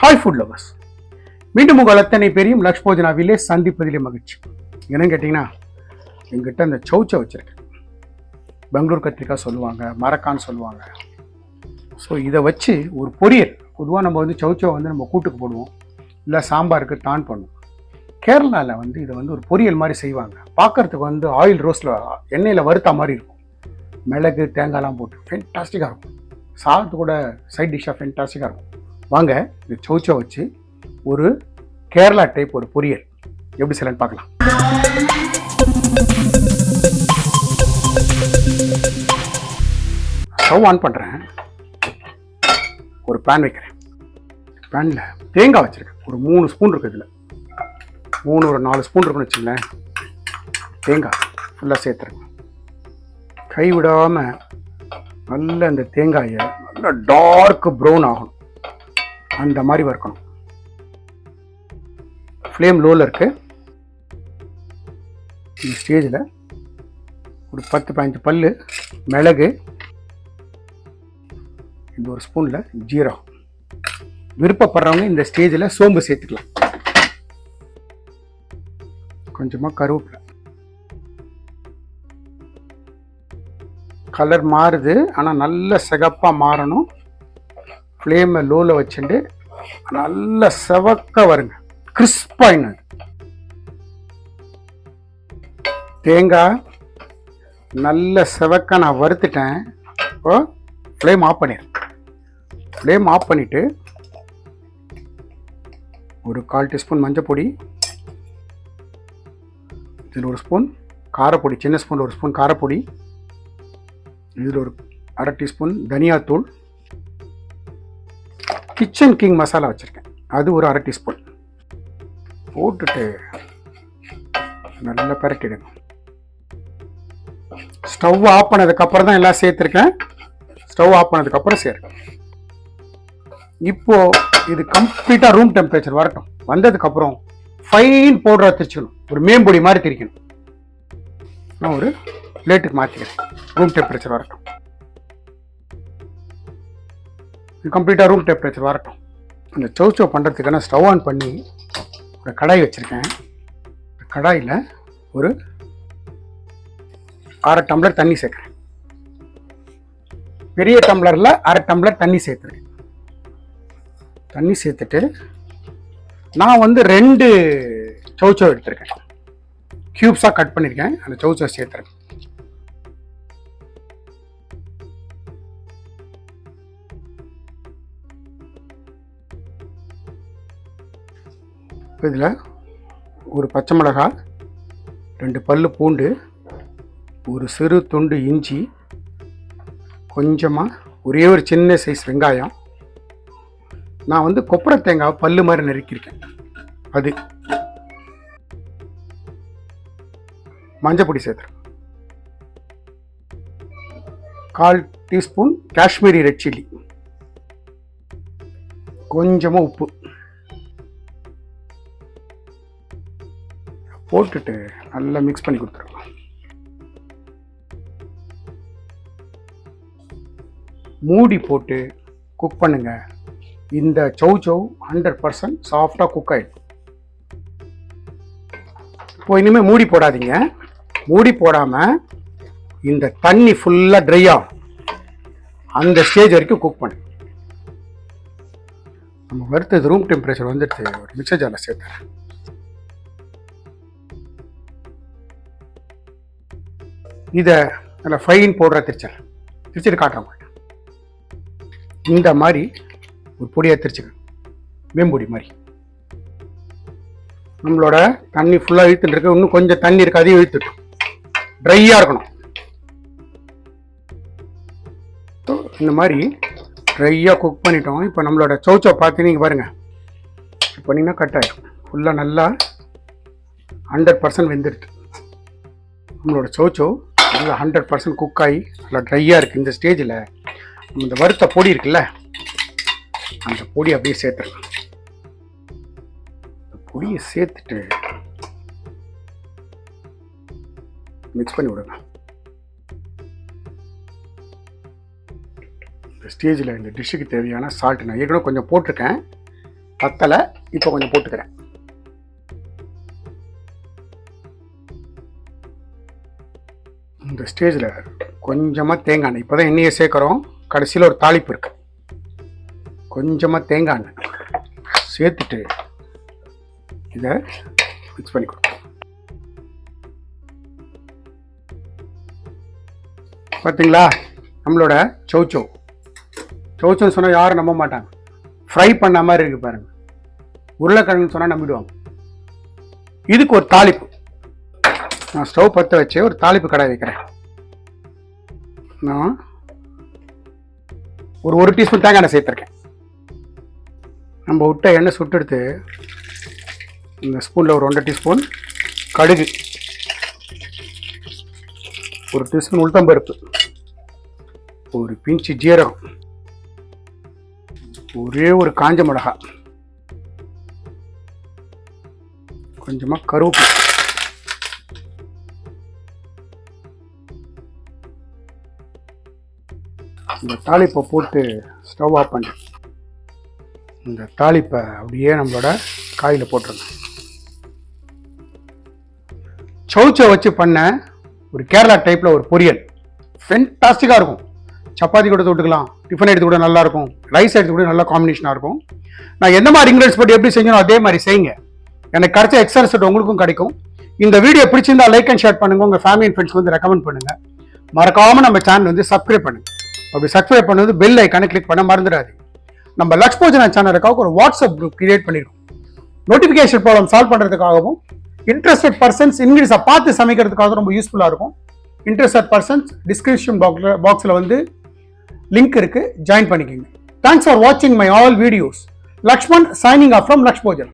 Hi food lovers, மீண்டும் உங்கள் அத்தனை பேரையும் லக்ஷ்மோஜனாவிலே சந்திப்பதிலே மகிழ்ச்சி. என்னன்னு கேட்டிங்கன்னா, எங்கிட்ட அந்த சௌச்சை வச்சுருக்கேன். பெங்களூர் கத்திரிக்காய் சொல்லுவாங்க, மரக்கான்னு சொல்லுவாங்க. ஸோ இதை வச்சு ஒரு பொரியல், பொதுவாக நம்ம வந்து சௌச்சை வந்து நம்ம கூட்டுக்கு போடுவோம், இல்லை சாம்பாருக்கு டான் பண்ணுவோம். கேரளாவில் இதை ஒரு பொரியல் மாதிரி செய்வாங்க. பார்க்குறதுக்கு ஆயில் ரோஸ்ட்டில் எண்ணெயில் வறுத்த மாதிரி இருக்கும். மிளகு தேங்காய்லாம் போட்டு ஃபென்டாஸ்டிக்காக இருக்கும். சாதத்து கூட சைட் டிஷ்ஷாக ஃபென்டாஸ்டிக்காக இருக்கும். வாங்க, இந்த சௌச்சை வச்சு ஒரு கேரளா டைப் ஒரு பொரியல் எப்படி செய்யலான்னு பார்க்கலாம். ஸ்டவ் ஆன் பண்ணுறேன், ஒரு பேன் வைக்கிறேன். பேனில் தேங்காய் வச்சுருக்கேன். ஒரு 3 ஸ்பூன் இருக்குது. இதில் 3 ஒரு 4 ஸ்பூன் இருக்குன்னு வச்சுங்களேன். தேங்காய் ஃபுல்லாக சேர்த்துருங்க. கைவிடாமல் நல்ல இந்த தேங்காயை நல்லா டார்க் ப்ரௌன் ஆகணும், அந்த மாதிரி வறுக்கணும். ஃப்ளேம் லோவில் இருக்கு. இந்த ஸ்டேஜில் ஒரு 10-15 பல்லு மிளகு, இந்த ஒரு ஸ்பூனில் ஜீரகம். விருப்பப்படுறவங்க இந்த ஸ்டேஜில் சோம்பு சேர்த்துக்கலாம். கொஞ்சமாக கருவேப்பிலை. கலர் மாறுது, ஆனால் நல்ல சிகப்பாக மாறணும். ஃப்ளேமை லோவில் வச்சுட்டு நல்ல செவக்க வருங்க, கிறிஸ்பாயின்னு. தேங்காய் நல்ல செவக்க நான் வறுத்துட்டேன். இப்போ ஃப்ளேம் ஆஃப் பண்ணிடுறேன். ஃப்ளேம் ஆஃப் பண்ணிவிட்டு ஒரு 1/4 டீஸ்பூன் மஞ்சள் பொடி, இதில் 1 ஸ்பூன் காரப்பொடி, சின்ன ஸ்பூன் 1 ஸ்பூன் காரப்பொடி, இதில் ஒரு 1/2 டீஸ்பூன் தனியாத்தூள், கிச்சன் கிங் மசாலா வச்சுருக்கேன், அது ஒரு 1/2 டீஸ்பூன் போட்டுட்டு நல்லா பரட்டிடுங்க. ஸ்டவ் ஆஃப் பண்ணதுக்கப்புறம் தான் எல்லாம் சேர்த்துருக்கேன். ஸ்டவ் ஆஃப் பண்ணதுக்கப்புறம் சேருங்க. இப்போது இது கம்ப்ளீட்டாக ரூம் டெம்பரேச்சர் வரட்டும். வந்ததுக்கப்புறம் ஃபைன் பவுடராக திரிச்சுக்கணும், ஒரு மேம்பொடி மாதிரி திரிக்கணும். நான் ஒரு பிளேட்டுக்கு மாற்றிக்கிறேன். ரூம் டெம்பரேச்சர் வரட்டும். இது கம்ப்ளீட்டாக ரூம் டெம்பரேச்சர் வரட்டும். இந்த சௌச்சோ பண்ணுறதுக்கான ஸ்டவ் ஆன் பண்ணி ஒரு கடாய் வச்சுருக்கேன். கடாயில் ஒரு 1/2 டம்ளர் தண்ணி சேர்க்குறேன். பெரிய டம்ளரில் 1/2 டம்ளர் தண்ணி சேர்த்துருக்கேன். தண்ணி சேர்த்துட்டு நான் 2 சௌச்சோ எடுத்திருக்கேன். க்யூப்ஸாக கட் பண்ணியிருக்கேன். அந்த சௌச்சோ சேர்த்துருக்கேன். இதில் ஒரு பச்சை மிளகாய், 2 பல்லு பூண்டு, ஒரு சிறு துண்டு இஞ்சி, கொஞ்சமாக ஒரே ஒரு சின்ன சைஸ் வெங்காயம், நான் கொப்பரை தேங்காய் பல்லு மாதிரி நறுக்கியிருக்கேன், அது, மஞ்சள் பொடி சேர்த்துறேன், 1/4 டீஸ்பூன் காஷ்மீரி ரெட் சில்லி, கொஞ்சமாக உப்பு போட்டுட்டு நல்லா மிக்ஸ் பண்ணி கொடுத்துருவோம். மூடி போட்டு குக் பண்ணுங்க. இந்த சௌச்சோ 100% சாஃப்டாக குக் ஆகிடும். இப்போ இனிமேல் மூடி போடாதீங்க. மூடி போடாமல் இந்த தண்ணி ஃபுல்லாக ட்ரை ஆகும், அந்த ஸ்டேஜ் வரைக்கும் குக் பண்ணு. நம்ம வறுத்தது ரூம் டெம்பரேச்சர் வந்துட்டு ஒரு மிக்சர் ஜாரில் சேர்த்துறேன். இதை நல்லா ஃபைன் பவுடராக திரிச்சிட்டு காட்டுற மாட்டேன். இந்த மாதிரி ஒரு பொடியாக திரிச்சுக்க, மேம்பொடி மாதிரி. நம்மளோட தண்ணி ஃபுல்லாக இழுத்துட்டு இருக்கு. இன்னும் கொஞ்சம் தண்ணி இருக்கு, அதையும் இழுத்துட்டு ட்ரையாக இருக்கணும். இந்த மாதிரி ட்ரையாக குக் பண்ணிட்டோம். இப்போ நம்மளோட சௌச்சோ பார்த்து நீங்கள் பாருங்கள், பண்ணிங்கன்னா கட் ஆகிடும். ஃபுல்லாக நல்லா 100% வெந்துடுது. நம்மளோட சௌச்சோ நல்லா 100% குக் ஆகி நல்லா ட்ரையாக இருக்குது. இந்த ஸ்டேஜில் நம்ம இந்த வறுத்த பொடி இருக்குல்ல, அந்த பொடி அப்படியே சேர்த்துருங்க. இந்த பொடியை சேர்த்துட்டு மிக்ஸ் பண்ணி விடுங்க. இந்த ஸ்டேஜில் இந்த டிஷ்ஷுக்கு தேவையான சால்ட் நான் ஏற்கனவே கொஞ்சம் போட்டிருக்கேன். பத்தலை, இப்போ கொஞ்சம் போட்டுக்கிறேன். இந்த ஸ்டேஜில் கொஞ்சமாக தேங்காய் எண்ணெய், இப்போ தான் எண்ணெயை சேர்க்குறோம், கடைசியில் ஒரு தாளிப்பு இருக்குது. கொஞ்சமாக தேங்காய் எண்ணெய் சேர்த்துட்டு இதை மிக்ஸ் பண்ணி கொடுப்போம். பார்த்தீங்களா, நம்மளோட சௌச்சோன்னு சொன்னால் யாரும் நம்ப மாட்டாங்க. ஃப்ரை பண்ண மாதிரி இருக்குது பாருங்கள். உருளைக்கிழங்குன்னு சொன்னால் நம்பிடுவாங்க. இதுக்கு ஒரு தாளிப்பு, நான் ஸ்டவ் பற்ற வச்சு ஒரு தாளிப்பு கடாய் வைக்கிறேன். நான் ஒரு டீஸ்பூன் தேங்காய் எண்ணெய் சேர்த்துருக்கேன். நம்ம விட்ட எண்ணெய் சுட்டெடுத்து இந்த ஸ்பூனில் ஒரு 1.5 டீஸ்பூன் கடுகு, 1 டீஸ்பூன் உளுத்தம்பருப்பு, ஒரு பிஞ்சு ஜீரகம், ஒரே ஒரு காஞ்ச மிளகாய், கொஞ்சமாக கருவேப்பிலை, இந்த தாளிப்பை போட்டு ஸ்டவ் ஆஃப் பண்ணி இந்த தாளிப்பை அப்படியே நம்மளோட காயில் போட்டுருங்க. சௌச்சோ வச்சு பண்ண ஒரு கேரளா டைப்பில் ஒரு பொரியல் ஃபென்டாஸ்டிக்காக இருக்கும். சப்பாத்தி கூட தொட்டுக்கலாம், டிஃபன் எடுத்து கூட நல்லாயிருக்கும், ரைஸ் எடுத்து கூட நல்ல காம்பினேஷனாக இருக்கும். நான் எந்த மாதிரி இன்க்ரீடியன்ஸ் போட்டு எப்படி செஞ்சனோ அதே மாதிரி செய்யுங்க. எனக்கு கிடைச்ச எக்ஸ்ட்ரா ரிசல்ட் உங்களுக்கும் கிடைக்கும். இந்த வீடியோ பிடிச்சிருந்தா லைக் அண்ட் ஷேர் பண்ணுங்கள், உங்கள் ஃபேமிலி அண்ட் ஃப்ரெண்ட்ஸ்க்கு வந்து ரெக்கமெண்ட் பண்ணுங்கள். மறக்காமல் நம்ம சேனல் வந்து சப்ஸ்கிரைப் பண்ணுங்கள். அப்படி சப்ஸ்கிரைப் பண்ணது பெல் ஐக்கானை கிளிக் பண்ண மறந்துடாது. நம்ம லக்ஷ்போஜனா சேனலுக்காக ஒரு வாட்ஸ்அப் குரூப் கிரியேட் பண்ணியிருக்கோம். நோட்டிஃபிகேஷன் ப்ராப்ளம் சால்வ் பண்ணுறதுக்காகவும் இன்ட்ரெஸ்டட் பர்சன்ஸ் இன்க்ரீடியன்ஸை பார்த்து சமைக்கிறதுக்காக ரொம்ப யூஸ்ஃபுல்லாக இருக்கும். இன்ட்ரெஸ்டட் பர்சன்ஸ் டிஸ்கிரிப்ஷன் பாக்ஸில் வந்து லிங்க் இருக்கு, ஜாயின் பண்ணிக்கோங்க. தேங்க்ஸ் ஃபார் வாட்சிங் my all videos. Lakshman signing off from லக்ஷ்போஜன்.